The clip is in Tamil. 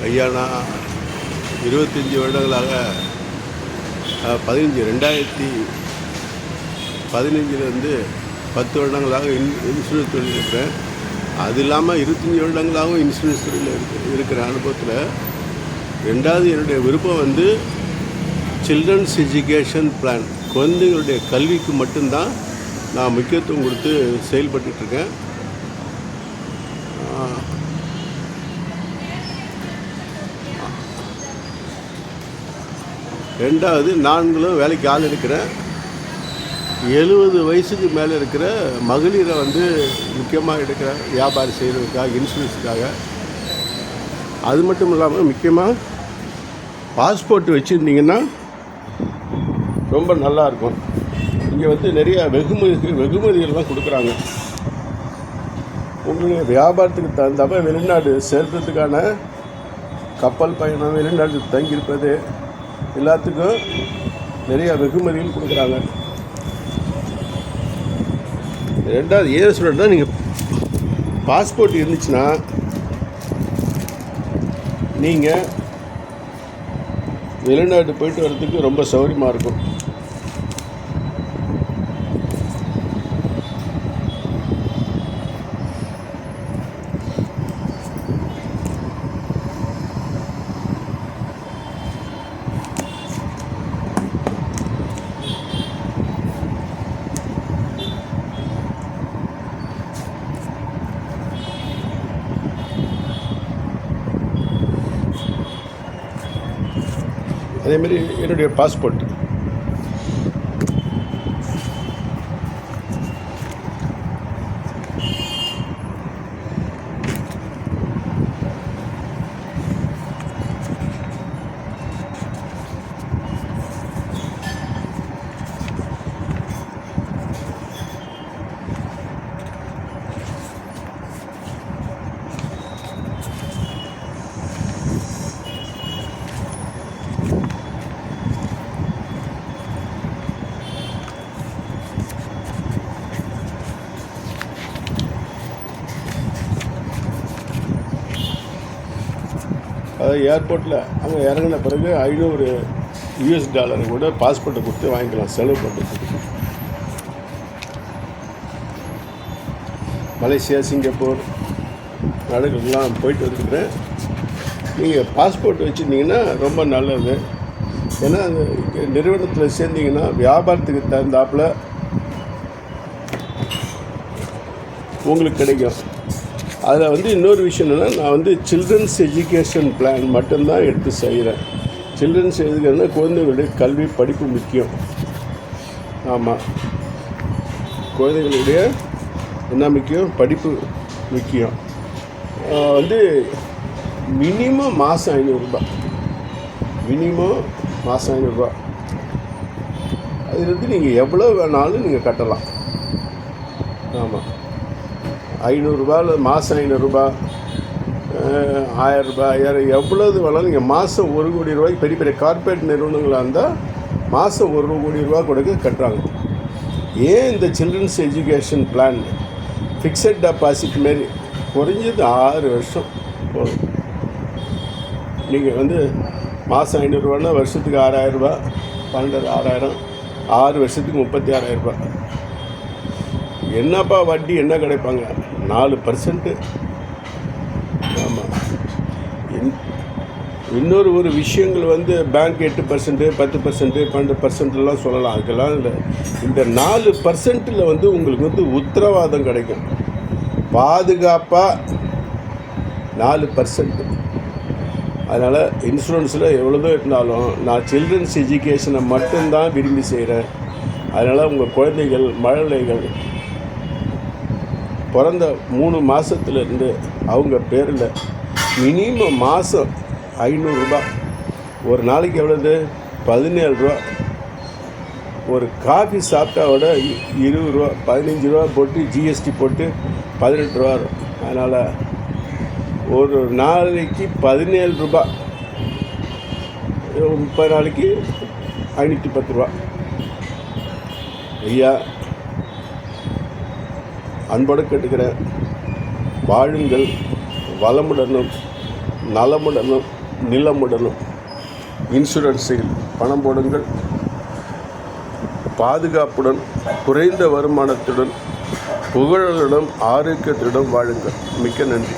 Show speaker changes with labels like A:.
A: ஐயா, நான் 25 வருடங்களாக 2015 10 வருடங்களாக இன்சூரன்ஸ் துறையில் இருக்கிறேன். அது இல்லாமல் 25 வருடங்களாகவும் இன்சூரன்ஸ் துறையில் இருக்கிற அனுபவத்தில் ரெண்டாவது என்னுடைய விருப்பம் சில்ட்ரன்ஸ் எஜுகேஷன் பிளான், குழந்தைங்களுடைய கல்விக்கு மட்டும்தான் நான் முக்கியத்துவம் கொடுத்து செயல்பட்டுருக்கேன். ரெண்டாவது, நான்களும் வேலைக்கு ஆள் இருக்கிறேன். 70 வயசுக்கு மேலே இருக்கிற மகளிரை முக்கியமாக எடுக்கிற வியாபாரம் செய்கிறதுக்காக, இன்சூரன்ஸுக்காக. அது மட்டும் இல்லாமல் முக்கியமாக பாஸ்போர்ட் வச்சுருந்தீங்கன்னா ரொம்ப நல்லாயிருக்கும். இங்கே நிறைய வெகுமதிகள்லாம் கொடுக்குறாங்க. உங்களுடைய வியாபாரத்துக்கு தகுந்தாப்ப வெளிநாடு சேர்றதுக்கான கப்பல் பயணம், வெளிநாடு தங்கியிருப்பது, எல்லாத்துக்கும் நிறைய வெகுமதிகள் கொடுக்குறாங்க. ரெண்டாவது ஏன் சொல்கிறேன்னா, நீங்கள் பாஸ்போர்ட் இருந்துச்சுன்னா நீங்கள் வெளிநாட்டு போயிட்டு வர்றதுக்கு ரொம்ப சௌகரியமாக இருக்கும். அதேமாரி என்னுடைய பாஸ்போர்ட் அதாவது ஏர்போர்ட்டில் அங்கே இறங்கின பிறகு $500 கூட பாஸ்போர்ட்டை கொடுத்து வாங்கிக்கலாம் செலவு பண்ணுறதுக்கு. மலேசியா, சிங்கப்பூர் நாடுகளுக்கெல்லாம் போயிட்டு வந்துருக்குறேன். நீங்கள் பாஸ்போர்ட் வச்சுருந்தீங்கன்னா ரொம்ப நல்லது. ஏன்னா அந்த நிறுவனத்தில் சேர்ந்தீங்கன்னா வியாபாரத்துக்கு தகுந்தாப்பில் உங்களுக்கு கிடைக்கும். அதில் இன்னொரு விஷயம் என்னென்னா, நான் சில்ட்ரன்ஸ் எஜுகேஷன் பிளான் மட்டும்தான் எடுத்து செய்கிறேன். சில்ட்ரன்ஸ் எஜுகேஷன் குழந்தைகளுடைய கல்வி, படிப்பு முக்கியம். ஆமாம், குழந்தைகளுடைய என்ன முக்கியம்? படிப்பு முக்கியம். மினிமம் மாதம் $500. மினிமம் மாதம் $500. அது நீங்கள் எவ்வளோ வேணாலும் நீங்கள் கட்டலாம். ஆமாம், $500 மாதம் $500, $1000, எவ்வளவு வேணாலும் நீங்கள் மாதம் $1 கோடி. பெரிய பெரிய கார்ப்பரேட் நிறுவனங்களாக இருந்தால் மாதம் $1 கோடி கொடுக்க கட்டுறாங்க. ஏன் இந்த children's education plan fixed deposit மாரி குறைஞ்சது 6 வருஷம் போதும். நீங்கள் மாதம் $500, வருஷத்துக்கு $6000, 12,000, 6 வருஷத்துக்கு $36,000. என்னப்பா வட்டி என்ன கிடைப்பாங்க? 4%. ஆமாம், இன்னொரு விஷயங்கள் பேங்க் 8%, 10%, 12% சொல்லலாம். அதுக்கெல்லாம் இல்லை. இந்த 4%ல் உங்களுக்கு உத்தரவாதம் கிடைக்கும். பாதுகாப்பாக 4%. அதனால் இன்சூரன்ஸில் எவ்வளோதோ இருந்தாலும் நான் சில்ட்ரன்ஸ் எஜுகேஷனை மட்டும்தான் விரும்பி செய்கிறேன். அதனால் உங்கள் குழந்தைகள், மழலைகள் பிறந்த 3 மாதத்துலேருந்து அவங்க பேரில் மினிமம் மாதம் $500. ஒரு நாளைக்கு எவ்வளவு? $17. ஒரு காஃபி சாப்பிட்டா விட $20, $15 போட்டு ஜிஎஸ்டி போட்டு $18. அதனால் ஒரு நாளைக்கு $17, 30 நாளைக்கு $510. ஐயா, அன்போடு கேட்டுக்கிறேன். வாழுங்கள், வளமுடனும் நலமுடனும் நிலமுடனும் இன்சூரன்ஸில் பணம் போடுங்கள். பாதுகாப்புடன், குறைந்த வருமானத்துடன், புகழுடன், ஆரோக்கியத்துடன் வாழுங்கள். மிக்க நன்றி.